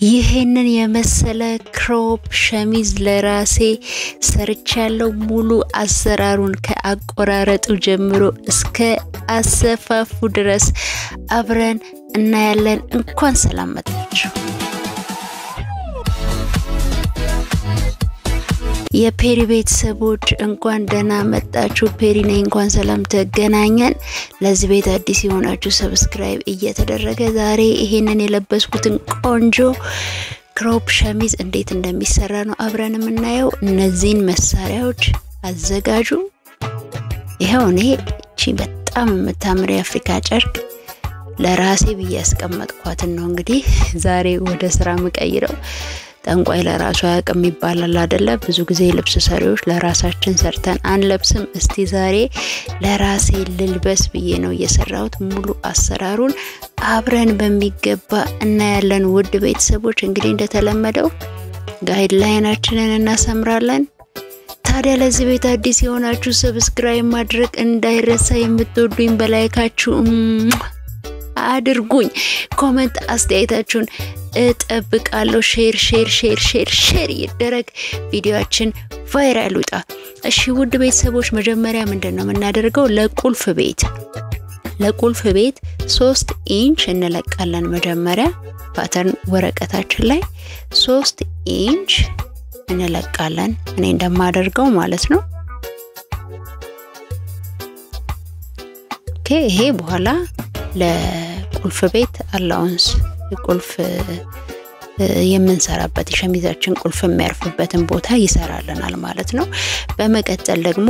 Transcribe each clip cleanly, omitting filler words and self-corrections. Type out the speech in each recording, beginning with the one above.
ይሄንን የመሰለ ክሮፕ ሸሚዝ ለራሴ ሰርቻለሁ። ሙሉ አሰራሩን ከአቆራረጡ ጀምሮ እስከ አሰፋፉ ድረስ አብረን እናያለን። እንኳን ሰላም መጣችሁ። የፔሪ ቤተሰቦች እንኳን ደህና መጣችሁ። ፔሪ ነኝ። እንኳን ሰላም ተገናኘን። ለዚህ ቤት አዲስ የሆናችሁ ሰብስክራይብ እየተደረገ ዛሬ ይሄንን የለበስኩትን ቆንጆ ክሮፕ ሸሚዝ እንዴት እንደሚሰራ ነው አብረን የምናየው። እነዚህን መሳሪያዎች አዘጋጁ። ይሄው እኔ እቺ በጣም የምታምር የአፍሪካ ጨርቅ ለራሴ በያስቀመጥኳት ነው እንግዲህ ዛሬ ወደ ስራ መቀየረው። ጠንቋይ ለራሱ ያቀም ይባላል አይደለ? ብዙ ጊዜ ልብስ ሰሪዎች ለራሳችን ሰርተን አንለብስም። እስቲ ዛሬ ለራሴ ልልበስ ብዬ ነው እየሰራሁት። ሙሉ አሰራሩን አብረን በሚገባ እናያለን። ውድ ቤተሰቦች እንግዲህ እንደተለመደው ጋይድላይናችንን እናሰምራለን። ታዲያ ለዚህ ቤት አዲስ የሆናችሁ ሰብስክራይብ ማድረግ እንዳይረሳ፣ የምትወዱኝ በላይካችሁ አድርጉኝ። ኮሜንት አስተያየታችሁን እጠብቃለሁ። ሼር ይደረግ፣ ቪዲዮአችን ቫይራል ይውጣ። እሺ ውድ ቤተሰቦች መጀመሪያ ምንድነው የምናደርገው? ለቁልፍ ቤት 3 ኢንች እንለቃለን። መጀመሪያ ፓተርን ወረቀታችን ላይ 3 ኢንች እንለቃለን። እኔ እንደማደርገው ማለት ነው። ኦኬ ይሄ በኋላ ለቁልፍ ቤት አላውንስ ቁልፍ የምንሰራበት ሸሚዛችን ቁልፍ የሚያርፍበትን ቦታ ይሰራልናል ማለት ነው። በመቀጠል ደግሞ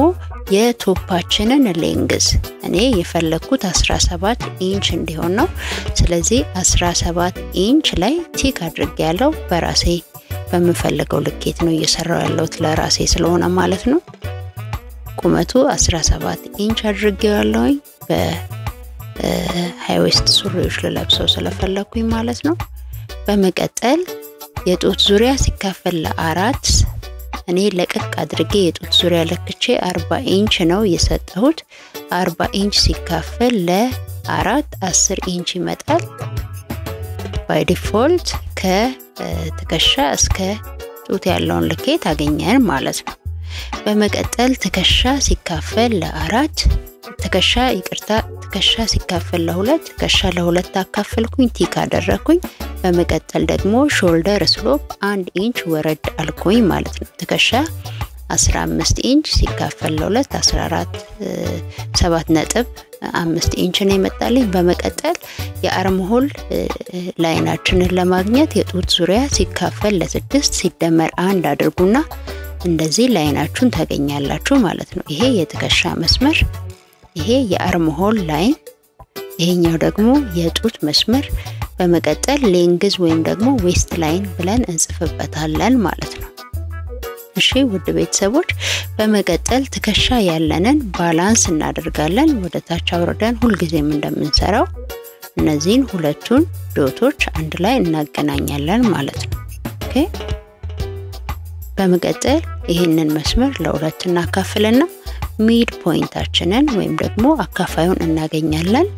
የቶፓችንን ሌንግዝ እኔ የፈለኩት 17 ኢንች እንዲሆን ነው። ስለዚህ 17 ኢንች ላይ ቲክ አድርጌያለሁ። በራሴ በመፈለገው ልኬት ነው እየሰራው ያለሁት ለራሴ ስለሆነ ማለት ነው። ቁመቱ 17 ኢንች አድርጌያለሁ። ሃይዌስት ሱሪዎች ለለብሰው ስለፈለኩኝ ማለት ነው። በመቀጠል የጡት ዙሪያ ሲካፈል ለ4 እኔ ለቀቅ አድርጌ የጡት ዙሪያ ለክቼ 40 ኢንች ነው የሰጠሁት። 40 ኢንች ሲካፈል ለ4 10 ኢንች ይመጣል። ባይ ዲፎልት ከትከሻ እስከ ጡት ያለውን ልኬት አገኘን ማለት ነው። በመቀጠል ትከሻ ሲካፈል ለ4 ትከሻ ሲካፈል ለ2 ትከሻ ለ2 አካፈልኩኝ፣ ቲክ አደረኩኝ። በመቀጠል ደግሞ ሾልደር ስሎፕ 1 ኢንች ወረድ አልኩኝ ማለት ነው። ትከሻ 15 ኢንች ሲካፈል ለ2 14 7.5 ኢንች ነው የመጣልኝ። በመቀጠል የአርም ሆል ላይናችንን ለማግኘት የጡት ዙሪያ ሲካፈል ለ6 ሲደመር 1 አድርጉና እንደዚህ ላይናችሁን ታገኛላችሁ ማለት ነው። ይሄ የትከሻ መስመር፣ ይሄ የአርም ሆል ላይን፣ ይሄኛው ደግሞ የጡት መስመር። በመቀጠል ሌንግዝ ወይም ደግሞ ዌስት ላይን ብለን እንጽፍበታለን ማለት ነው። እሺ ውድ ቤተሰቦች በመቀጠል ትከሻ ያለንን ባላንስ እናደርጋለን። ወደ ታች አውርደን ሁልጊዜም እንደምንሰራው እነዚህን ሁለቱን ዶቶች አንድ ላይ እናገናኛለን ማለት ነው። ኦኬ በመቀጠል ይሄንን መስመር ለሁለት እናካፍልና ሚድ ፖይንታችንን ወይም ደግሞ አካፋዩን እናገኛለን።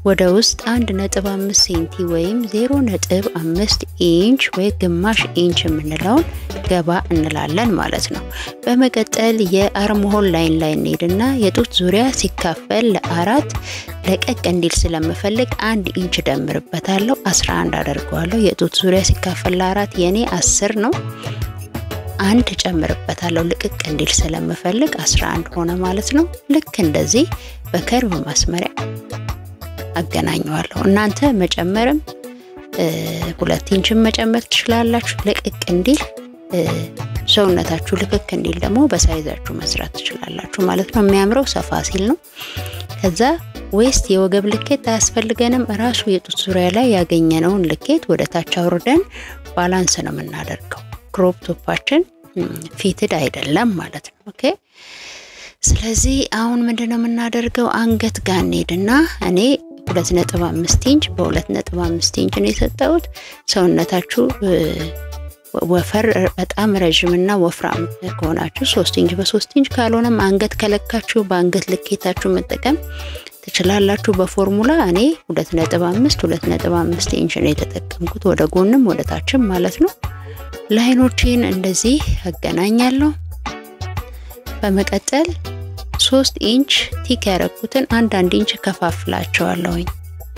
ወደ ውስጥ 1.5 ሴንቲ ወይም 0.5 ኢንች ወይ ግማሽ ኢንች የምንለውን ገባ እንላለን ማለት ነው። በመቀጠል የአርም ሆል ላይን ላይ እንሄድና የጡት ዙሪያ ሲካፈል ለ4 ለቀቅ እንዲል ስለምፈልግ 1 ኢንች ደምርበታለሁ፣ 11 አደርገዋለሁ። የጡት ዙሪያ ሲካፈል ለ4 የኔ 10 ነው። 1 ጨምርበታለሁ ልቅቅ እንዲል ስለምፈልግ 11 ሆነ ማለት ነው። ልክ እንደዚህ በከርቭ ማስመሪያ አገናኘዋለሁ። እናንተ መጨመርም 2 ኢንች መጨመር ትችላላችሁ። ልቅቅ እንዲል ሰውነታችሁ ልቅቅ እንዲል ደግሞ በሳይዛችሁ መስራት ትችላላችሁ ማለት ነው። የሚያምረው ሰፋ ሲል ነው። ከዛ ዌስት የወገብ ልኬት አያስፈልገንም። ራሱ የጡት ዙሪያ ላይ ያገኘነውን ልኬት ወደ ታች አውርደን ባላንስ ነው የምናደርገው። ክሮፕ ቶፓችን ፊትድ አይደለም ማለት ነው። ኦኬ ስለዚህ አሁን ምንድነው የምናደርገው? አንገት ጋር እንሄድና እኔ 2.5 ኢንች በ2.5 ኢንች ነው የሰጠሁት። ሰውነታችሁ ወፈር በጣም ረጅምና ወፍራም ከሆናችሁ 3 ኢንች በ3 ኢንች ካልሆነም አንገት ከለካችሁ በአንገት ልኬታችሁ መጠቀም ትችላላችሁ በፎርሙላ እኔ 2.5 ኢንች ነው የተጠቀምኩት ወደ ጎንም ወደ ታችም ማለት ነው ላይኖችን እንደዚህ አገናኛለሁ በመቀጠል 3 ኢንች ቲክ ያረኩትን 1 ኢንች ከፋፍላቸዋለሁ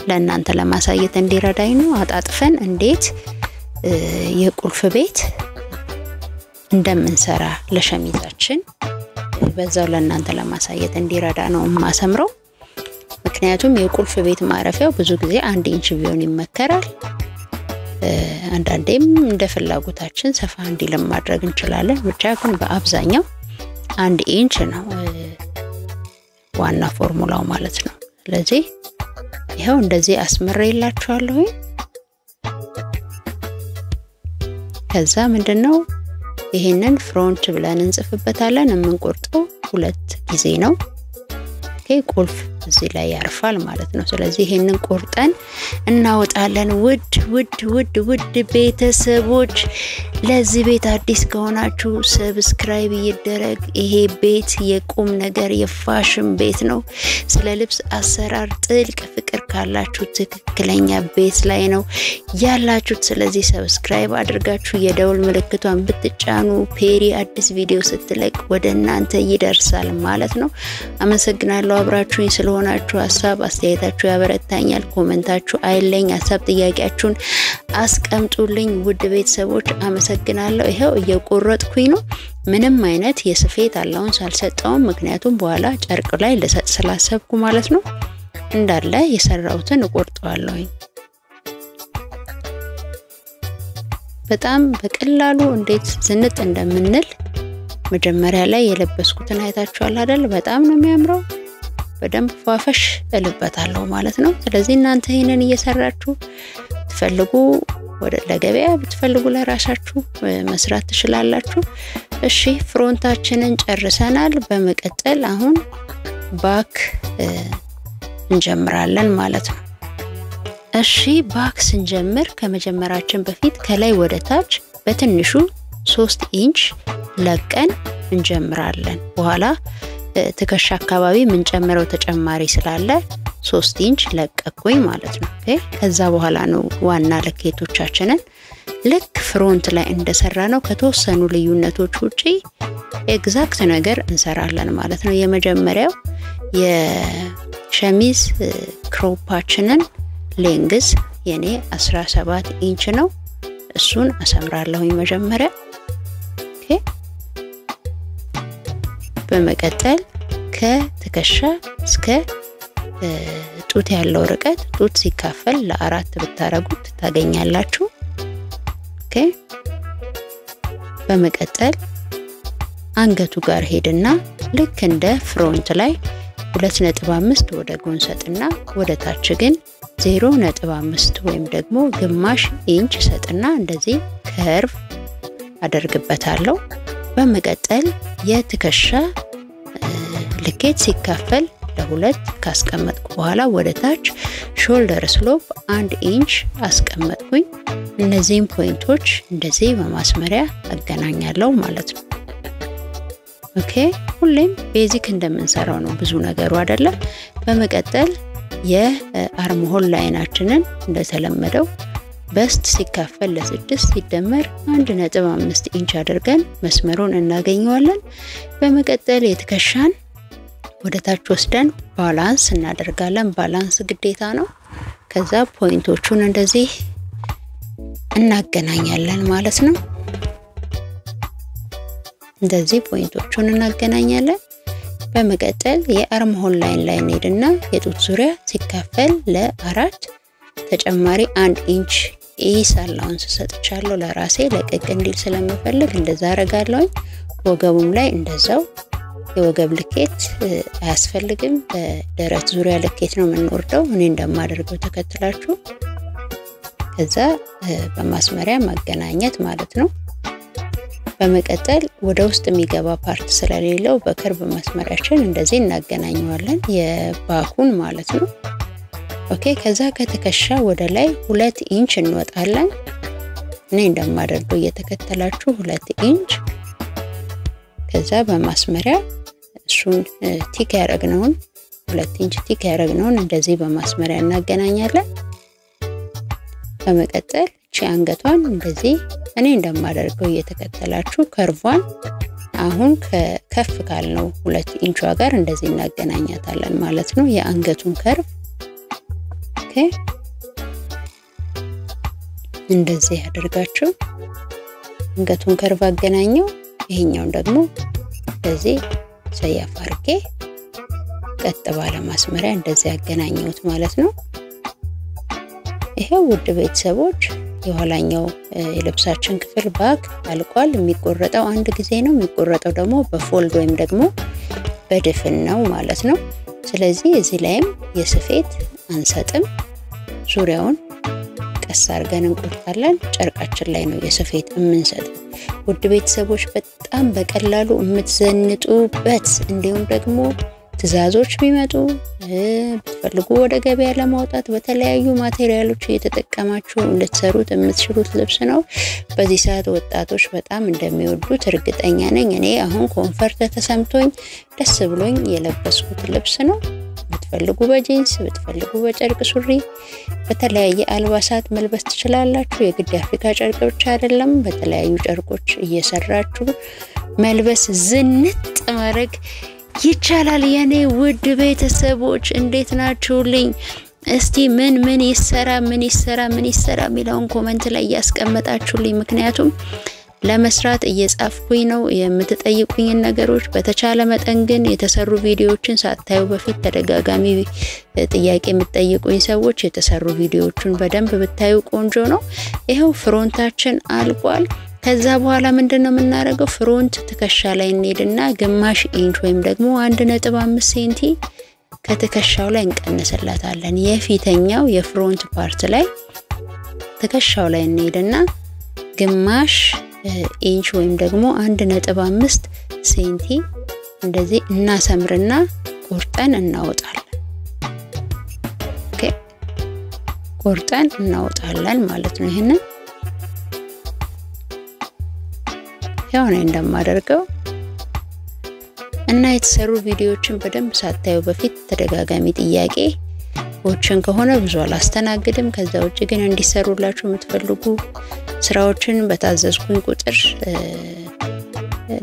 ለእናንተ ለማሳየት እንዲረዳኝ ነው አጣጥፈን እንዴት የቁልፍ ቤት እንደምንሰራ ለሸሚዛችን በዛው ለእናንተ ለማሳየት እንዲረዳ ነው ማሰምረው ምክንያቱም የቁልፍ ቤት ማረፊያው ብዙ ጊዜ 1 ኢንች ቢሆን ይመከራል አንዳንዴም እንደ ፍላጎታችን ሰፋ እንዲልም ማድረግ እንችላለን ብቻ ግን በአብዛኛው 1 ኢንች ነው ዋና ፎርሙላው ማለት ነው ስለዚህ ይሄው እንደዚህ አስመረይላችኋለሁ ከዛ ምንድነው ይሄንን ፍሮንት ብለን እንጽፍበታለን የምንቆርጠው 2 ጊዜ ነው ቁልፍ እዚህ ላይ ያርፋል ማለት ነው ስለዚህ ይሄንን ቆርጠን እናወጣለን ውድ ቤተሰቦች ለዚህ ቤት አዲስ ከሆናችሁ ሰብስክራይብ ይደረግ ይሄ ቤት የቁም ነገር የፋሽን ቤት ነው ስለ ልብስ አሰራር ጥልቅ ፍቅር ካላችሁ ትክክለኛ ቤት ላይ ነው ያላችሁት ስለዚህ ሰብስክራይብ አድርጋችሁ የደውል ምልክቷን ብትጫኑ ፔሪ አዲስ ቪዲዮ ስትለቅ ወደናንተ ይደርሳል ማለት ነው አመሰግናለሁ አብራችሁኝ ስለሆናችሁ ሐሳብ አስተያየታችሁ ያበረታኛል ኮሜንታችሁ አይለኝ ሐሳብ ጥያቄያችሁን አስቀምጡልኝ ውድ ቤተሰቦች አመሰግናለሁ ይሄው እየቆረጥኩኝ ነው ምንም አይነት የስፌት አላውን ሳልሰጠው ምክንያቱም በኋላ ጨርቅ ላይ ለሰጥ ስላሰብኩ ማለት ነው እንዳለ የሰራውትን እቆርጠዋለሁ በጣም በቀላሉ እንዴት ዝንጥ እንደምንል መጀመሪያ ላይ የለበስኩትን አይታችኋል አይደል በጣም ነው የሚያምረው በደንብ ፏፈሽ እልበታለሁ ማለት ነው ስለዚህ እናንተ ይሄንን እየሰራችሁ ትፈልጉ ወደ ለገበያ ብትፈልጉ ለራሳችሁ መስራት ትችላላችሁ እሺ ፍሮንታችንን ጨርሰናል በመቀጠል አሁን ባክ እንጀምራለን ማለት ነው እሺ ባክ ስንጀምር ከመጀመራችን በፊት ከላይ ወደ ታች በትንሹ 3 ኢንች ለቀን እንጀምራለን በኋላ ትከሻ አካባቢ ምን ጨምረው ተጨማሪ ስላለ 3 ኢንች ለቀቁኝ ማለት ነው ከዛ በኋላ ነው ዋና ለኬቶቻችንን ልክ ፍሮንት ላይ እንደሰራ ነው ከተወሰኑ ልዩነቶች ውጪ ኤግዛክት ነገር እንሰራለን ማለት ነው የመጀመሪያው የሸሚዝ ክሮፓችንን ሌንግዝ የኔ 17 ኢንች ነው እሱን አሰምራለሁኝ መጀመሪያ በመቀጠል ከትከሻ እስከ ጡት ያለው ርቀት ጡት ሲካፈል ለ4 ብታረጉት ታገኛላችሁ በመቀጠል አንገቱ ጋር ሄድና ልክ እንደ ፍሮንት ላይ 2.5 ወደ ጎን ሰጥና ወደ ታች ግን 0.5 ወይም ደግሞ ግማሽ ኢንች ሰጥና እንደዚህ ከርቭ አደርግበታለሁ በመቀጠል የትከሻ ልኬት ሲካፈል ለ2 ካስቀመጥኩ በኋላ ወደ ታች ሾልደር ስሎፕ 1 ኢንች አስቀመጥኩኝ እነዚህን ፖይንቶች እንደዚህ በማስመሪያ አገናኛለሁ ማለት ነው ሁሌም ቤዚክ እንደምንሰራው ነው ብዙ ነገሩ አይደለ በመቀጠል የአርምሆል ላይናችንን እንደተለመደው በስት ሲካፈል ለ6 ሲደመር 1.5 ኢንች አድርገን መስመሩን እናገኘዋለን በመቀጠል የትከሻን ወደ ታች ወስደን ባላንስ እናደርጋለን ባላንስ ግዴታ ነው ከዛ ፖይንቶቹን እንደዚህ እናገናኛለን ማለት ነው እንደዚህ ፖይንቶቹን እናገናኛለን በመቀጠል የአርምሆል ላይን ላይ እንሄድና የጡት ዙሪያ ሲካፈል ለ4 ተጨማሪ 1 ኢንች ኢሳላውን ሰጥቻለሁ ለራሴ ለቀቅ እንዲል ስለምፈልግ እንደዛ አረጋለሁ ወገቡም ላይ እንደዛው የወገብ ልኬት አያስፈልግም በደረት ዙሪያ ልኬት ነው የምንወርደው እኔ እንደማደርገው ተከትላችሁ ከዛ በማስመሪያ ማገናኘት ማለት ነው በመቀጠል ወደ ውስጥ የሚገባ ፓርት ስለሌለው በከርብ መስመሪያችን እንደዚህ እናገናኘዋለን የባኩን ማለት ነው ከዛ ከተከሻ ወደ ላይ 2 ኢንች እንወጣለን እኔ እንደማደርገው እየተከተላችሁ 2 ኢንች ከዛ በማስመሪያ እሱን ቲክ ያረግነውን 2 ኢንች ቲክ ያደረግነውን እንደዚህ በማስመሪያ እናገናኛለን። በመቀጠል እቺ አንገቷን እንደዚህ እኔ እንደማደርገው እየተከተላችሁ ከርቫን አሁን ከከፍ ካልነው 2 ኢንቿ ጋር እንደዚህ እናገናኛታለን ማለት ነው። የአንገቱን ከርቭ ኦኬ እንደዚህ አድርጋችሁ አንገቱን ከርቭ አገናኘው። ይሄኛውን ደግሞ እንደዚህ ሰያፍ አርጌ ቀጥ ባለ ማስመሪያ እንደዚህ ያገናኘሁት ማለት ነው። ይሄው ውድ ቤተሰቦች የኋላኛው የልብሳችን ክፍል ባክ አልቋል። የሚቆረጠው አንድ ጊዜ ነው። የሚቆረጠው ደግሞ በፎልድ ወይም ደግሞ በድፍን ነው ማለት ነው። ስለዚህ እዚህ ላይም የስፌት አንሰጥም። ዙሪያውን ቀስ አርገን እንቆርጣለን። ጨርቃችን ላይ ነው የስፌት የምንሰጥ። ውድ ቤተሰቦች በጣም በቀላሉ የምትዘንጡበት እንዲሁም ደግሞ ትዛዞች ቢመጡ ብትፈልጉ ወደ ገበያ ለማውጣት በተለያዩ ማቴሪያሎች እየተጠቀማችሁ እንድትሰሩት የምትችሉት ልብስ ነው። በዚህ ሰዓት ወጣቶች በጣም እንደሚወዱት እርግጠኛ ነኝ። እኔ አሁን ኮንፈርት ተሰምቶኝ ደስ ብሎኝ የለበስኩት ልብስ ነው። ብትፈልጉ በጂንስ ብትፈልጉ በጨርቅ ሱሪ በተለያየ አልባሳት መልበስ ትችላላችሁ። የግድ አፍሪካ ጨርቅ ብቻ አይደለም፣ በተለያዩ ጨርቆች እየሰራችሁ መልበስ ዝንጥ ማድረግ ይቻላል። የኔ ውድ ቤተሰቦች እንዴት ናችሁልኝ? እስቲ ምን ይሰራ ሚለውን ኮሜንት ላይ ያስቀምጣችሁልኝ። ምክንያቱም ለመስራት እየጻፍኩኝ ነው የምትጠይቁኝ ነገሮች። በተቻለ መጠን ግን የተሰሩ ቪዲዮዎችን ሳታዩ በፊት ተደጋጋሚ ጥያቄ የምትጠይቁኝ ሰዎች የተሰሩ ቪዲዮዎችን በደንብ ብታዩ ቆንጆ ነው። ይሄው ፍሮንታችን አልቋል። ከዛ በኋላ ምንድነው የምናደርገው? ፍሮንት ትከሻ ላይ እንሄድና ግማሽ ኢንች ወይም ደግሞ 1.5 ሴንቲ ከትከሻው ላይ እንቀንስላታለን። የፊተኛው የፍሮንት ፓርት ላይ ትከሻው ላይ እንሄድና ግማሽ ኢንች ወይም ደግሞ 1.5 ሴንቲ እንደዚህ እናሰምርና ቆርጠን እናወጣለን። ኦኬ ቆርጠን እናወጣለን ማለት ነው። ይሄንን ያው ነው እንደማደርገው እና የተሰሩ ቪዲዮዎችን በደንብ ሳታዩ በፊት ተደጋጋሚ ጥያቄዎችን ከሆነ ብዙ አላስተናግድም። ከዛ ውጪ ግን እንዲሰሩላችሁ የምትፈልጉ ስራዎችን በታዘዝኩኝ ቁጥር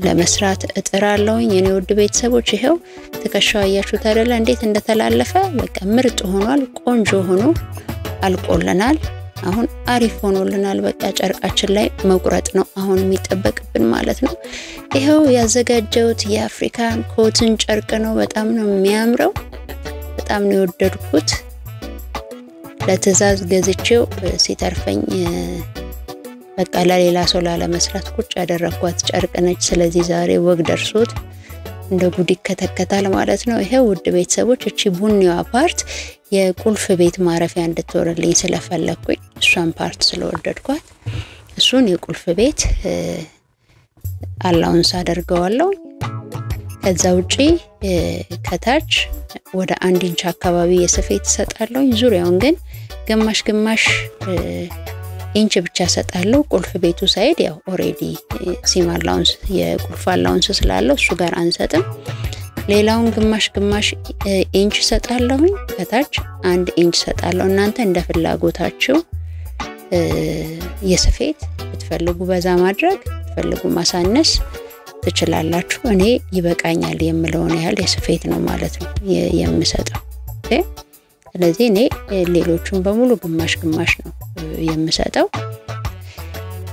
ለመስራት እጥራለሁኝ። የኔ ውድ ቤተሰቦች ይሄው ተከሻው አያችሁት አይደለ እንዴት እንደተላለፈ በቃ ምርጥ ሆኗል። ቆንጆ ሆኖ አልቆልናል። አሁን አሪፍ ሆኖልናል። በቃ ጨርቃችን ላይ መቁረጥ ነው አሁን የሚጠበቅብን ማለት ነው። ይሄው ያዘጋጀሁት የአፍሪካን ኮትን ጨርቅ ነው። በጣም ነው የሚያምረው። በጣም ነው የወደድኩት። ለትዛዝ ገዝቼው ሲተርፈኝ በቃ ለሌላ ሰው ላለመስራት ቁጭ ያደረኳት ጨርቅ ነች። ስለዚህ ዛሬ ወግ ደርሶት እንደ ጉድ ይከተከታል ማለት ነው። ይሄው ውድ ቤተሰቦች እቺ ቡኒዋ ፓርት የቁልፍ ቤት ማረፊያ እንድትወርልኝ ስለፈለኩኝ እሷን ፓርት ስለወደድኳት እሱን የቁልፍ ቤት አላውንስ አደርገዋለሁ። ከዛ ውጪ ከታች ወደ 1 ኢንች አካባቢ የስፌት ሰጣለሁ። ዙሪያውን ግን ግማሽ ኢንች ብቻ ሰጣለሁ። ቁልፍ ቤቱ ሳይድ ያው ኦሬዲ ሲም አላውንስ የቁልፍ አላውንስ ስላለው እሱ ጋር አንሰጥም። ሌላውን ግማሽ ኢንች ሰጣለሁ። ከታች 1 ኢንች ሰጣለሁ። እናንተ እንደ ፍላጎታችሁ የስፌት ብትፈልጉ በዛ ማድረግ ብትፈልጉ ማሳነስ ትችላላችሁ። እኔ ይበቃኛል የምለውን ያህል የስፌት ነው ማለት ነው የምሰጠው። ስለዚህ እኔ ሌሎቹን በሙሉ ግማሽ ነው የምሰጠው።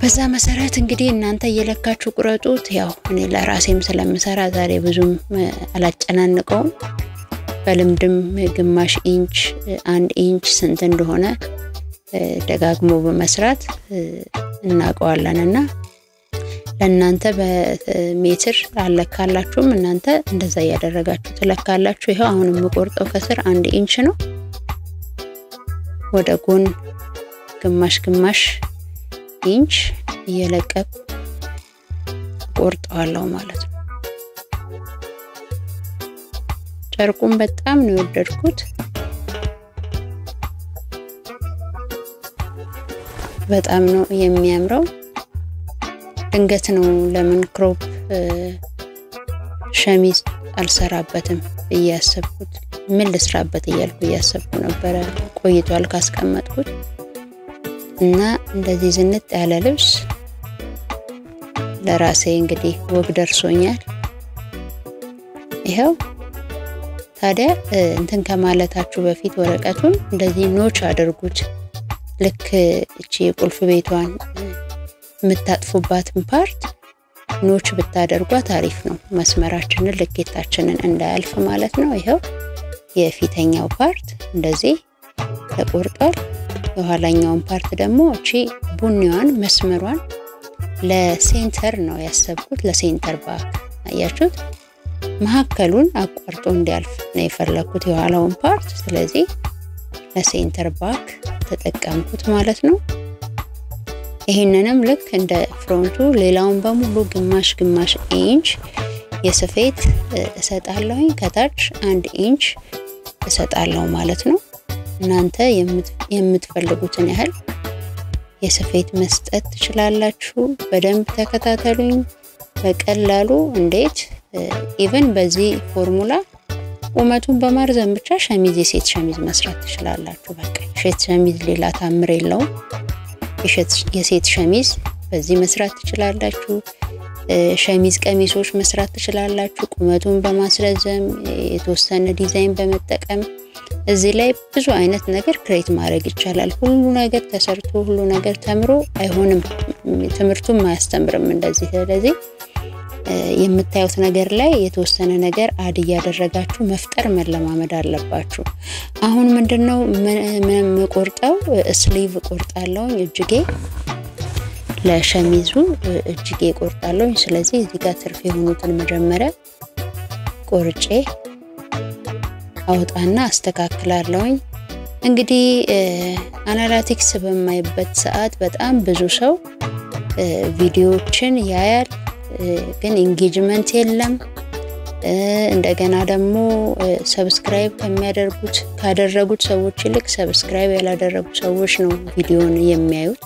በዛ መሰረት እንግዲህ እናንተ እየለካችሁ ቁረጡት። ያው እኔ ለራሴም ስለምሰራ ዛሬ ብዙም አላጨናንቀውም። በልምድም ግማሽ ኢንች 1 ኢንች ስንት እንደሆነ ደጋግሞ በመስራት እናቀዋለንና ለእናንተ በሜትር አለካላችሁም እናንተ እንደዛ ያደረጋችሁ ተለካላችሁ። ይሄው አሁን የምቆርጠው ከስር 1 ኢንች ነው። ወደ ጎን ግማሽ ኢንች እየለቀቁ ቆርጠዋለሁ ማለት ነው። ጨርቁን በጣም ነው የወደድኩት። በጣም ነው የሚያምረው። ድንገት ነው ለምን ክሮፕ ሸሚዝ አልሰራበትም እያሰብኩት ምን ልስራበት እያልኩ እያሰብኩ ነበር ቆይቷል ካስቀመጥኩት እና እንደዚህ ዝንጥ ያለ ልብስ ለራሴ እንግዲህ ወግ ደርሶኛል ይሄው ታዲያ እንትን ከማለታችሁ በፊት ወረቀቱን እንደዚህ ኖች አድርጉት ልክ እቺ ቁልፍ ቤቷን የምታጥፉባትን ፓርት ኖች ብታደርጓት አሪፍ ነው መስመራችንን ልኬታችንን እንዳያልፍ ማለት ነው ይሄው የፊተኛው ፓርት እንደዚህ ተቆርጧል የኋላኛውን ፓርት ደግሞ እቺ ቡኒዋን መስመሯን ለሴንተር ነው ያሰብኩት ለሴንተር ባክ አያችሁት መሐከሉን አቋርጦ እንዲያልፍ ነው የፈለኩት የኋላውን ፓርት ስለዚህ ለሴንተር ባክ ተጠቀምኩት ማለት ነው ይሄንንም ልክ እንደ ፍሮንቱ ሌላውን በሙሉ ግማሽ ኢንች የስፌት እሰጣለሁኝ ከታች 1 ኢንች እሰጣለሁ ማለት ነው እናንተ የምትፈልጉትን ያህል የስፌት መስጠት ትችላላችሁ በደንብ ተከታተሉኝ በቀላሉ እንዴት ኢቭን በዚህ ፎርሙላ ቁመቱን በማርዘም ብቻ ሸሚዝ የሴት ሸሚዝ መስራት ትችላላችሁ በቃ የሴት ሸሚዝ ሌላ ታምር የለውም የሴት ሸሚዝ በዚህ መስራት ትችላላችሁ ሸሚዝ ቀሚሶች መስራት ትችላላችሁ ቁመቱን በማስረዘም የተወሰነ ዲዛይን በመጠቀም እዚህ ላይ ብዙ አይነት ነገር ክሬት ማድረግ ይቻላል ሁሉ ነገር ተሰርቶ ሁሉ ነገር ተምሮ አይሆንም ትምርቱም ማያስተምርም እንደዚህ ስለዚህ የምታዩት ነገር ላይ የተወሰነ ነገር አድ ያደረጋችሁ መፍጠር መለማመድ አለባችሁ አሁን ምንድነው መቆርጣው ስሊቭ ቆርጣለሁ እጅጌ ለሸሚዙ እጅጌ ቆርጣለሁ ስለዚህ እዚህ ጋር ትርፍ የሆኑትን መጀመሪያ ቆርጬ አውጣና አስተካክላለሁ እንግዲህ አናላቲክስ በማይበት ሰዓት በጣም ብዙ ሰው ቪዲዮዎችን ያያል ግን ኢንጌጅመንት የለም እንደገና ደግሞ ሰብስክራይብ ካደረጉት ሰዎች ይልቅ ሰብስክራይብ ያላደረጉ ሰዎች ነው ቪዲዮውን የሚያዩት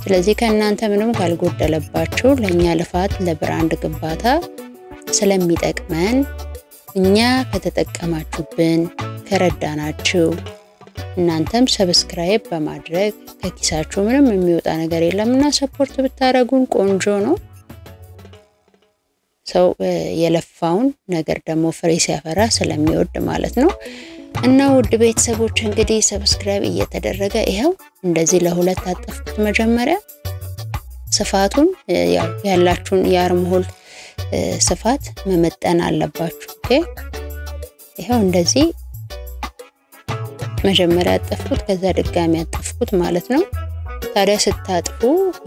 ስለዚህ ከእናንተ ምንም ካልጎደለባችሁ ለኛ ልፋት ለብራንድ ግንባታ ስለሚጠቅመን እኛ ከተጠቀማችሁብን ከረዳናችሁ እናንተም ሰብስክራይብ በማድረግ ከኪሳችሁ ምንም የሚወጣ ነገር የለምና ሰፖርት ብታረጉን ቆንጆ ነው ሰው የለፋውን ነገር ደግሞ ፍሬ ሲያፈራ ስለሚወድ ማለት ነው እና ውድ ቤተሰቦች እንግዲህ ሰብስክራይብ እየተደረገ ይሄው እንደዚህ ለሁለት አጥፍኩት መጀመሪያ ስፋቱን ያላችሁን የአርምሆል ስፋት መመጠን አለባችሁ ኦኬ ይሄው እንደዚህ መጀመሪያ አጥፍኩት ከዛ ድጋሚ አጥፍኩት ማለት ነው ታዲያ ስታጥፉ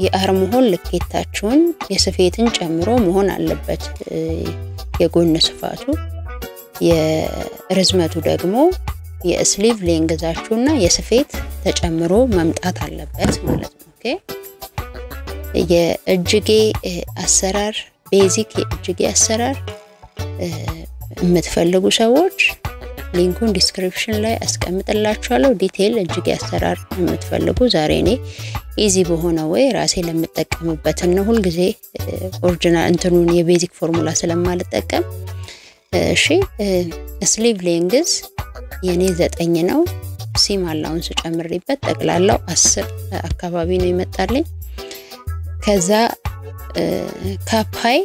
የአርምሆል ልኬታችሁን የስፌትን ጨምሮ መሆን አለበት የጎን ስፋቱ የርዝመቱ ደግሞ የስሊቭ ሌንግዛችሁና የስፌት ተጨምሮ መምጣት አለበት ማለት ነው ኦኬ የእጅጌ አሰራር ቤዚክ የእጅጌ አሰራር የምትፈልጉ ሰዎች ሊንኩን ዲስክሪፕሽን ላይ አስቀምጥላችኋለሁ ዲቴል እጅጌ አሰራር የምትፈልጉ ዛሬ እኔ ኢዚ በሆነ ወይ ራሴ ለምጠቀምበት ነው ሁሉ ጊዜ ኦሪጂናል እንትኑን የቤዚክ ፎርሙላ ስለማልጠቀም እሺ ስሊቭ ሌንግዝ የኔ 9 ነው ሲም አላውንስ ጨምሪበት ጠቅላላው 10 አካባቢ ነው ይመጣልኝ ከዛ ካፓይ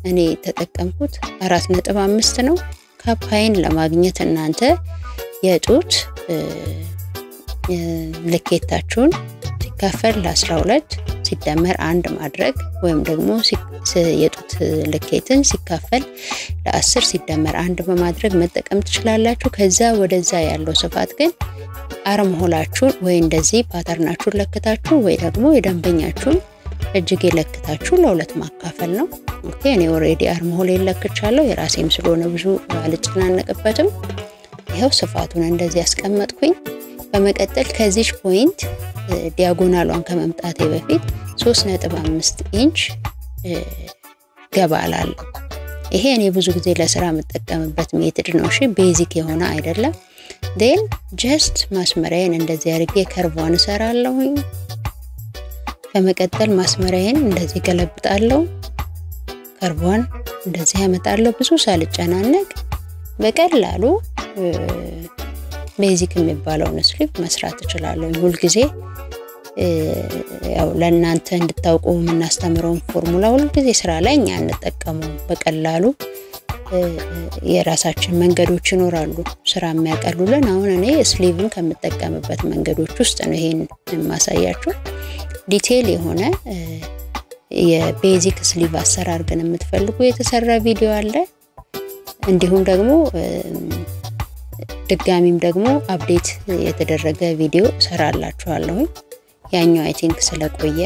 እኔ ተጠቀምኩት 4.5 ነው ካፓይን ለማግኘት እናንተ የጡት ልኬታችሁን ሲካፈል ለ12 ሲደመር 1 ማድረግ ወይም ደግሞ የጡት ልኬትን ሲካፈል ለ10 ሲደመር 1 በማድረግ መጠቀም ትችላላችሁ ከዛ ወደዛ ያለው ስፋት ግን አርምሆላችሁን ወይ እንደዚህ ፓተርናችሁን ለክታችሁ ወይ ደግሞ የደንበኛችሁን እጅጌ ለክታችሁ ለሁለት ማካፈል ነው ኦኬ እኔ ኦሬዲ አርምሆል ለክቻለሁ የራሴም ስለሆነ ብዙ አልጨናነቅበትም ይሄው ስፋቱን እንደዚህ ያስቀመጥኩኝ በመቀጠል ከዚህ ፖይንት ዲያጎናሏን ከመምጣቴ በፊት 3.5 ኢንች ገባላል ይሄ እኔ ብዙ ጊዜ ለስራ መጠቀምበት ሜትድ ነው እሺ ቤዚክ የሆነ አይደለም then just ማስመሪያን እንደዚህ አድርጌ ከርቫን ሰራለሁኝ በመቀጠል ማስመሪያን እንደዚህ ገለብጣለሁ ከርቫን እንደዚህ ያመጣለሁ ብዙ ሳልጨናነቅ በቀላሉ ቤዚክ የሚባለውን ስሊቭ መስራት እችላለሁ ሁሉ ጊዜ ያው ለእናንተ እንድታውቁ የምናስተምረው ፎርሙላ ሁሉ ጊዜ ስራ ላይ እኛ እንጠቀመው በቀላሉ የራሳችን መንገዶች ይኖራሉ ስራ የሚያቀሉልን አሁን እኔ ስሊቭን ከምጠቀምበት መንገዶች ውስጥ ነው ይሄን ማሳያችሁ ዲቴል የሆነ የቤዚክ ስሊቭ አሰራር ግን የምትፈልጉ የተሰራ ቪዲዮ አለ እንዲሁም ደግሞ ድጋሚም ደግሞ አፕዴት የተደረገ ቪዲዮ ሰራላችኋለሁ ያኛው አይ ቲንክ ስለቆየ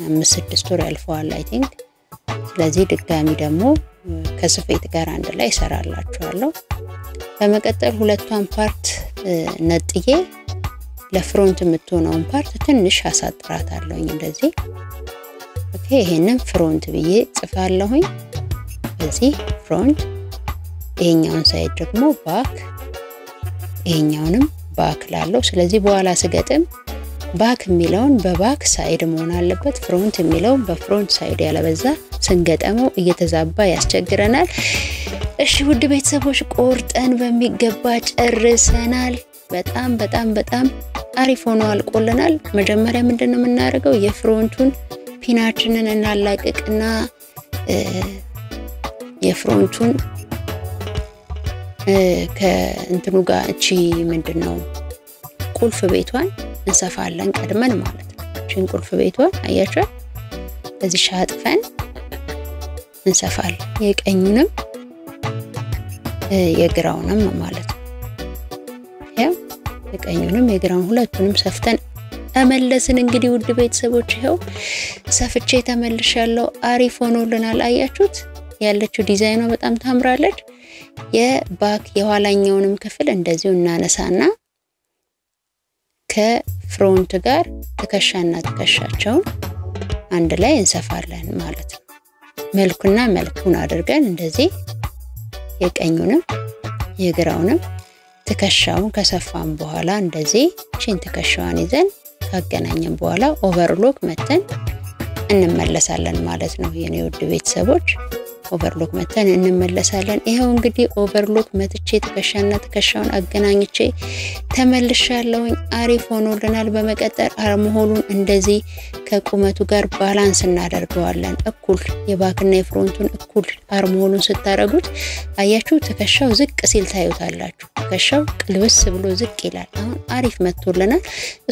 5-6 ወር ያልፈዋል አይ ቲንክ ስለዚህ ድጋሚ ደግሞ ከስፌት ጋር አንድ ላይ ሰራላችኋለሁ በመቀጠል ሁለቱን ፓርት ነጥዬ ለፍሮንት የምትሆነውን ፓርት ትንሽ አሳጥራታለሁኝ እንደዚህ ኦኬ ይሄንን ፍሮንት ብዬ ጽፋለሁኝ በዚህ ፍሮንት ይሄኛውን ሳይድ ደግሞ ባክ ይሄኛውንም ባክ ላለው ስለዚህ በኋላ ስገጥም ባክ የሚለውን በባክ ሳይድ መሆን አለበት ፍሮንት የሚለውን በፍሮንት ሳይድ ያለበዛ ስንገጠመው እየተዛባ ያስቸግረናል እሺ ውድ ቤተሰቦች ቆርጠን በሚገባ ጨርሰናል በጣም አሪፍ ሆኖ አልቆልናል መጀመሪያ ምንድነው የምናደርገው የፍሮንቱን ፒናችንን እናላቅቅና የፍሮንቱን ከእንትኑ ጋር እቺ ምንድነው ቁልፍ ቤቷን እንሰፋለን ቀድመን ማለት ነው እቺን ቁልፍ ቤቷን አያችሁ በዚህ ሻጥፈን እንሰፋለን የቀኙንም የግራውንም ማለት ነው ያው የቀኙንም የግራውን ሁለቱንም ሰፍተን ተመለስን እንግዲህ ውድ ቤተሰቦች ይሄው ሰፍቼ ተመልሻለሁ አሪፍ ሆኖልናል አያችሁት ያለችው ዲዛይኗ በጣም ታምራለች የባክ የኋላኛውንም ክፍል እንደዚሁ እናነሳና ከፍሮንት ጋር ተከሻና ተከሻቸው አንድ ላይ እንሰፋለን ማለት ነው መልኩና መልኩን አድርገን እንደዚህ የቀኙንም የግራውንም ተከሻውን ከሰፋን በኋላ እንደዚህ ቺን ተከሻዋን ይዘን ካገናኘን በኋላ ኦቨርሎክ መተን እንመለሳለን ማለት ነው የኔ ውድ ቤተሰቦች ኦቨርሎክ መተን እንመለሳለን ይሄው እንግዲህ ኦቨርሎክ መትቼ ተከሻና ተከሻውን አገናኝቼ ተመልሻለሁ አሪፍ ሆኖልናል በመቀጠል አርምሆሉን እንደዚህ ከቁመቱ ጋር ባላንስ እናደርገዋለን እኩል የባክና የፍሮንቱን እኩል አርምሆሉን ስታረጉት አያችሁ ተከሻው ዝቅ ሲል ታዩታላችሁ ተከሻው ቅልብስ ብሎ ዝቅ ይላል አሁን አሪፍ መጥቶልናል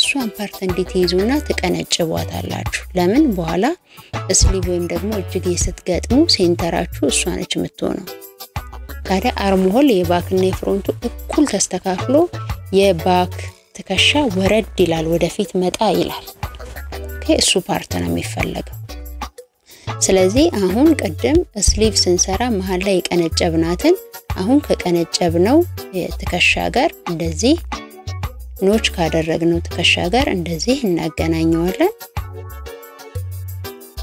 እሷን ፓርት እንድትይዙና ተቀነጭቧታላችሁ ለምን በኋላ ስሊቭ ወይም ደግሞ እጅጌ ስትገጥሙ ሴንተራችሁ እሷነች የምትሆነው ታዲያ አርምሆል የባክና የፍሮንቱ እኩል ተስተካክሎ የባክ ተከሻ ወረድ ይላል ወደፊት መጣ ይላል እሱ ፓርት ነው የሚፈልገው ስለዚህ አሁን ቀደም ስሊቭ ስንሰራ መሃል ላይ የቀነጨብናትን አሁን ከቀነጨብነው ተከሻ ጋር እንደዚህ ኖች ካደረግነው ተከሻ ጋር እንደዚህ እናገናኘዋለን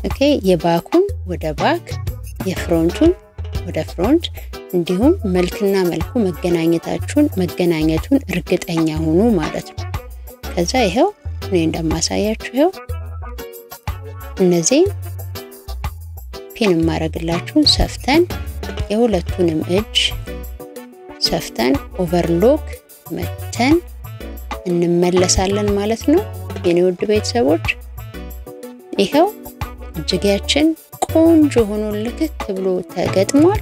ኦኬ የባኩን ወደ ባክ የፍሮንቱን ወደ ፍሮንት እንዲሁም መልክና መልኩ መገናኘቱን እርግጠኛ ሆኑ ማለት ነው ከዛ ይሄው እኔ እንደማሳያችሁ ይሄው እነዚህ ፒን ማረግላችሁ ሰፍተን የሁለቱንም እጅ ሰፍተን ኦቨርሎክ መተን እንመለሳለን ማለት ነው የኔ ውድ ቤተሰቦች ይሄው እጅጌያችን ቆንጆ ሆኖ ልክክ ብሎ ተገጥሟል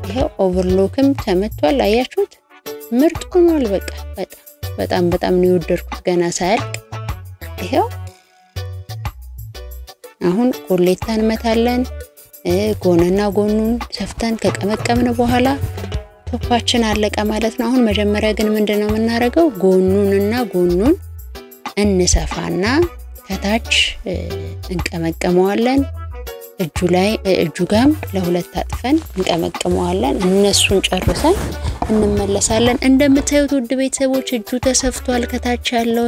ይሄው ኦቨርሎክም ተመቷል አያችሁት ምርጥ ሆኗል በቃ በጣም ነው የወደድኩት ገና ሳያልቅ ይሄው አሁን ኮሌታን መታለን ጎንና ጎኑን ሰፍተን ከቀመቀምን በኋላ ቶፓችን አለቀ ማለት ነው አሁን መጀመሪያ ግን ምንድነው የምናደርገው ጎኑንና ጎኑን እንሰፋና ከታች እንቀመቀመዋለን እጁ ጋም ለሁለት አጥፈን እንቀመቀመዋለን እነሱን ጨርሰን እንመለሳለን እንደምታዩት ውድ ቤተሰቦች እጁ ተሰፍቷል ከታች ያለው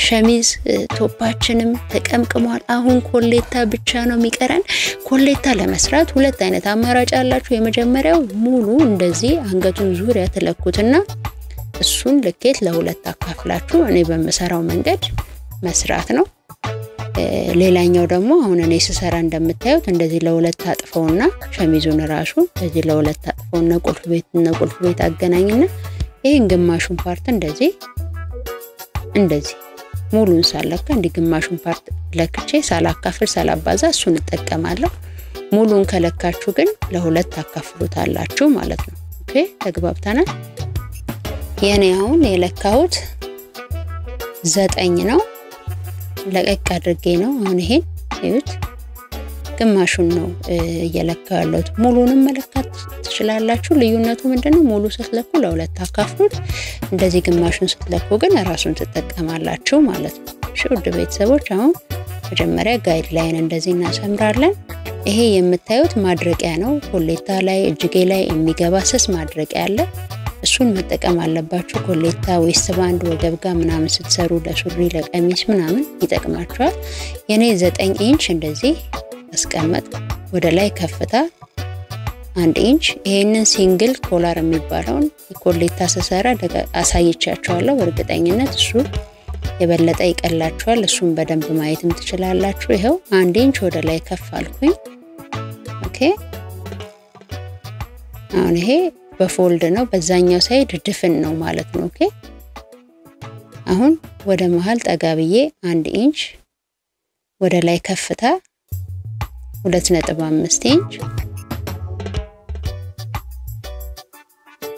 ሸሚዝ ቶፓችንም ተቀምቅሟል አሁን ኮሌታ ብቻ ነው የሚቀረን ኮሌታ ለመስራት ሁለት አይነት አማራጭ አላችሁ የመጀመሪያው ሙሉ እንደዚህ አንገቱን ዙሪያ ተለኩትና እሱን ልኬት ለሁለት አካፍላችሁ እኔ በመሰራው መንገድ መስራት ነው ሌላኛው ደግሞ አሁን እኔ ስሰራ እንደምታዩት እንደዚህ ለሁለት አጥፈውና ሸሚዙን ራሱ እንደዚህ ለሁለት አጥፈውና ቁልፍ ቤት አገናኝና ይሄን ግማሹን ፓርት እንደዚህ ሙሉን ሳለካ እንዲ ግማሹን ፓርት ለክቼ ሳላካፍል ሳላባዛ እሱን እጠቀማለሁ። ሙሉን ከለካችሁ ግን ለሁለት አካፍሉታላችሁ ማለት ነው። ኦኬ ተግባብተናል። የኔ አሁን የለካሁት 9 ነው። ለቀቅ አድርጌ ነው አሁን ይሄን እዩት ግማሹን ነው እየለካው ያለሁት። ሙሉንም መለካት ትችላላችሁ። ልዩነቱ ምንድነው? ሙሉ ስትለኩ ለሁለት አካፍሉት፣ እንደዚህ ግማሹን ስትለኩ ግን ራሱን ተጠቀማላችሁ ማለት ነው። እሺ ውድ ቤተሰቦች አሁን መጀመሪያ ጋይድላይን እንደዚህ እናሰምራለን። ይሄ የምታዩት ማድረቂያ ነው። ኮሌታ ላይ እጅጌ ላይ የሚገባ ስስ ማድረቂያ አለ። እሱን መጠቀም አለባችሁ። ኮሌታ ዌስት ባንድ ወገብ ጋር ምናምን ስትሰሩ ለሱሪ ለቀሚስ ምናምን ይጠቅማችኋል። የኔ 9 ኢንች እንደዚህ አስቀመጥ ወደ ላይ ከፍታ 1 ኢንች። ይሄንን ሲንግል ኮላር የሚባለውን ኮሌታ ሰሰራ አሳይቻችኋለሁ። በእርግጠኝነት እሱ የበለጠ ይቀላችኋል። እሱን በደንብ ማየትም ትችላላችሁ። ይሄው 1 ኢንች ወደ ላይ ከፍ አልኩኝ። ኦኬ አሁን ይሄ በፎልድ ነው፣ በዛኛው ሳይድ ድፍን ነው ማለት ነው። ኦኬ አሁን ወደ መሃል ጠጋብዬ 1 ኢንች ወደ ላይ ከፍታ 2.5 ኢንች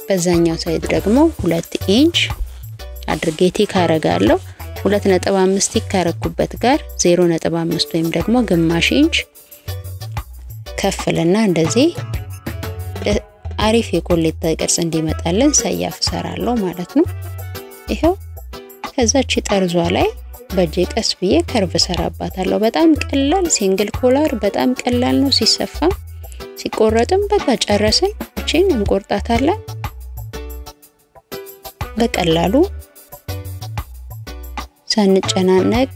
በዛኛው ሳይድ ደግሞ 2 ኢንች አድርጌ ቲክ አረጋለሁ። 2.5 ቲክ ካረኩበት ጋር 0.5 ወይም ደግሞ ግማሽ ኢንች ከፍልና እንደዚህ አሪፍ የኮሌታ ቅርጽ እንዲመጣልን ሰያፍ ሰራለሁ ማለት ነው። ይሄው ከዛች ጠርዟ ላይ በእጄ ቀስ ብዬ ከርቭ ሰራባታለሁ። በጣም ቀላል ሲንግል ኮላር በጣም ቀላል ነው ሲሰፋ፣ ሲቆረጥም በቃ ጨረስን። እቺን እንቆርጣታለን በቀላሉ ሳንጨናነቅ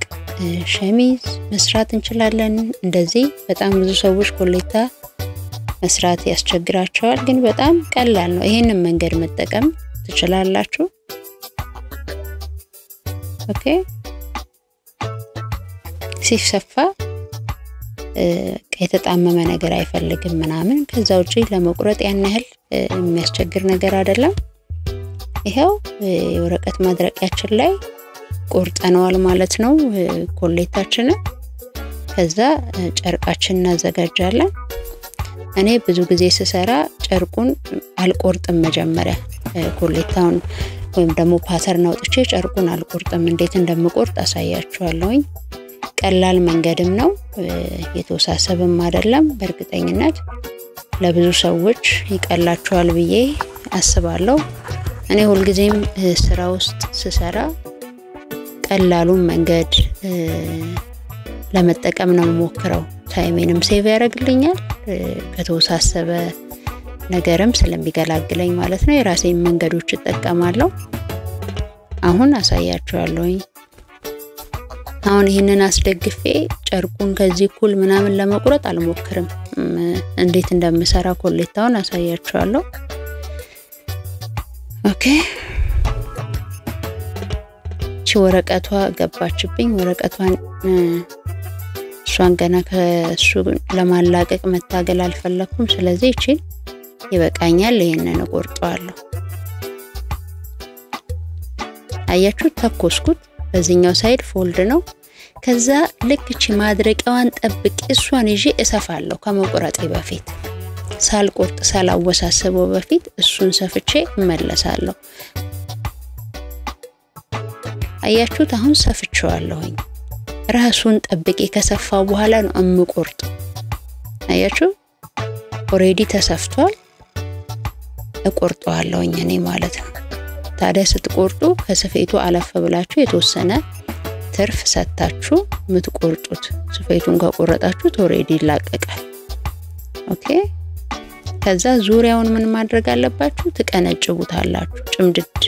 ሸሚዝ መስራት እንችላለን። እንደዚህ በጣም ብዙ ሰዎች ኮሌታ መስራት ያስቸግራቸዋል፣ ግን በጣም ቀላል ነው። ይሄንን መንገድ መጠቀም ትችላላችሁ። ኦኬ ሲሰፋ የተጣመመ ነገር አይፈልግም ምናምን። ከዛው ውጪ ለመቁረጥ ያን ያህል የሚያስቸግር ነገር አይደለም። ይሄው የወረቀት ማድረቂያችን ላይ ቆርጠናል ማለት ነው ኮሌታችንን። ከዛ ጨርቃችንን እናዘጋጃለን። እኔ ብዙ ጊዜ ስሰራ ጨርቁን አልቆርጥም። መጀመሪያ ኮሌታውን ወይም ደግሞ ፓተርን አውጥቼ ጨርቁን አልቆርጥም። እንዴት እንደምቆርጥ አሳያችኋለሁኝ። ቀላል መንገድም ነው፣ የተወሳሰበም አይደለም። በእርግጠኝነት ለብዙ ሰዎች ይቀላቸዋል ብዬ አስባለሁ። እኔ ሁልጊዜም ስራ ውስጥ ስሰራ ቀላሉን መንገድ ለመጠቀም ነው የምሞክረው። ታይሜንም ሴቭ ያደርግልኛል፣ ከተወሳሰበ ነገርም ስለሚገላግለኝ ማለት ነው። የራሴን መንገዶች እጠቀማለሁ። አሁን አሳያችኋለሁኝ። አሁን ይሄንን አስደግፌ ጨርቁን ከዚህ ኩል ምናምን ለመቁረጥ አልሞክርም። እንዴት እንደምሰራ ኮሌታውን አሳያችኋለሁ። ኦኬ ወረቀቷ ገባችብኝ። ወረቀቷን እሷን ገና ከሱ ለማላቀቅ መታገል አልፈለኩም። ስለዚህ እቺ ይበቃኛል። ይሄንን ቆርጠዋለሁ። አያችሁ ተኮስኩት። በዚህኛው ሳይድ ፎልድ ነው። ከዛ ልክቺ ማድረቂያዋን ጠብቄ እሷን ይዤ እሰፋለሁ ከመቆረጤ በፊት ሳልቆርጥ ሳላወሳሰበው በፊት እሱን ሰፍቼ እመለሳለሁ። አያችሁት? አሁን ሰፍቼዋለሁኝ። ራሱን ጠብቄ ከሰፋው በኋላ ነው እምቆርጥ። አያችሁ? ኦሬዲ ተሰፍቷል። እቆርጠዋለሁኝ እኔ ማለት ነው። ታዲያ ስትቆርጡ ከስፌቱ አለፈ ብላችሁ የተወሰነ ትርፍ ሰጣችሁ ምትቆርጡት። ስፌቱን ከቆረጣችሁት ኦሬዲ ይላቀቃል። ኦኬ ከዛ ዙሪያውን ምን ማድረግ አለባችሁ? ትቀነጭቡታላችሁ። ጭምድድ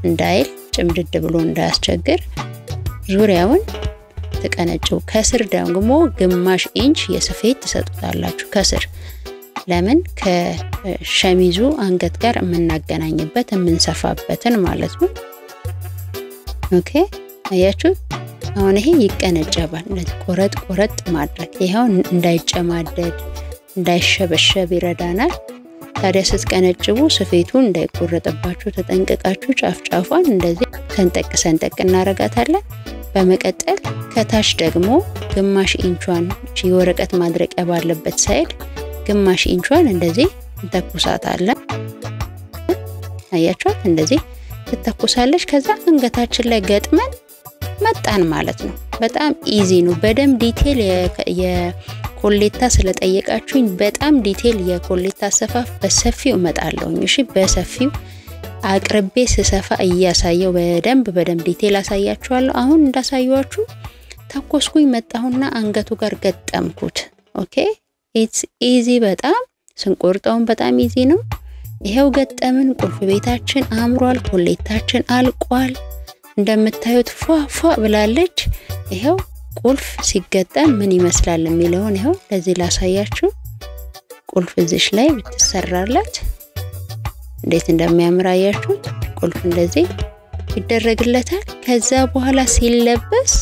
እንዳይል ጭምድድ ብሎ እንዳያስቸግር ዙሪያውን ተቀነጨው። ከስር ደግሞ ግማሽ ኢንች የስፌት ተሰጥቷላችሁ ከስር። ለምን? ከሸሚዙ አንገት ጋር የምናገናኝበት የምንሰፋበትን ማለት ነው። ኦኬ አያችሁ? አሁን ይሄ ይቀነጨባል። እንደዚህ ቆረጥ ማድረግ ይሄው እንዳይጨማደድ እንዳይሸበሸብ ይረዳናል። ታዲያ ስትቀነጭቡ ስፌቱን እንዳይቆረጥባችሁ ተጠንቀቃችሁ ጫፍጫፏን እንደዚህ ሰንጠቅ እናረጋታለን። በመቀጠል ከታች ደግሞ ግማሽ ኢንቿን የወረቀት ማድረቂያ ባለበት ሳይድ ግማሽ ኢንቿን እንደዚህ እንተኩሳታለን። አያችኋት? እንደዚህ ትተኩሳለች። ከዛ አንገታችን ላይ ገጥመን መጣን ማለት ነው። በጣም ኢዚ ነው። በደም ዲቴል የኮሌታ ስለጠየቃችሁኝ በጣም ዲቴል የኮሌታ አሰፋፍ በሰፊው እመጣለሁኝ። እሺ በሰፊው አቅርቤ ስሰፋ እያሳየው በደንብ ዲቴል አሳያችኋለሁ። አሁን እንዳሳያችሁ ተኮስኩኝ መጣሁና አንገቱ ጋር ገጠምኩት። ኦኬ ኢትስ ኢዚ። በጣም ስንቆርጠውን በጣም ኢዚ ነው። ይሄው ገጠምን። ቁልፍ ቤታችን አምሯል። ኮሌታችን አልቋል። እንደምታዩት ፏፏ ብላለች። ይሄው ቁልፍ ሲገጠም ምን ይመስላል የሚለውን ይሄው ለዚህ ላሳያችሁ። ቁልፍ እዚሽ ላይ ብትሰራላት እንዴት እንደሚያምር አያችሁት? ቁልፍ እንደዚህ ይደረግለታል። ከዛ በኋላ ሲለበስ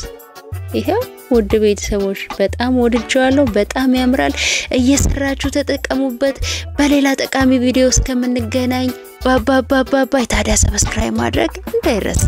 ይሄው ውድ ቤተሰቦች በጣም ወድጃለሁ። በጣም ያምራል። እየሰራችሁ ተጠቀሙበት። በሌላ ጠቃሚ ቪዲዮ እስከምንገናኝ ባባባባይ። ታዲያ ሰብስክራይብ ማድረግ እንዳይረሳ።